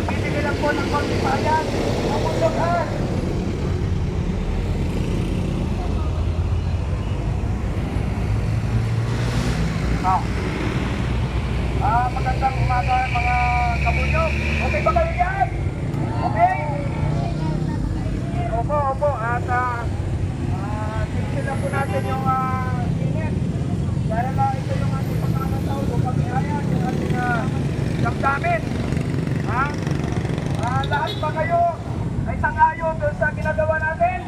Magbibigay lang po ng konti bayan. Mabuloghan. Magandang umaga mga kabunyog. Okay ba kayo yan? Okay? Opo, opo. At sisilan po natin yung init. Dahil ito yung ating pagkakataon o pag-ihayag yung ating damdamin. Lahat ba kayo ay sangayon doon sa ginagawa natin?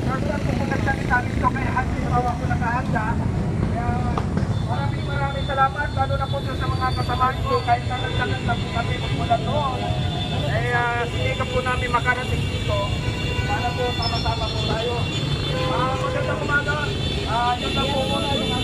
Kasi ako kung nagsalita nito kaya halimbawa ko nakahanda. Kaya maraming salamat, lalo na po sa mga kasamahan ko kahit nagsagat na po kami magmula doon. Kaya sinikap po namin makarating dito para po sama-sama po tayo. Magandang umaga. Yun lang po muna yung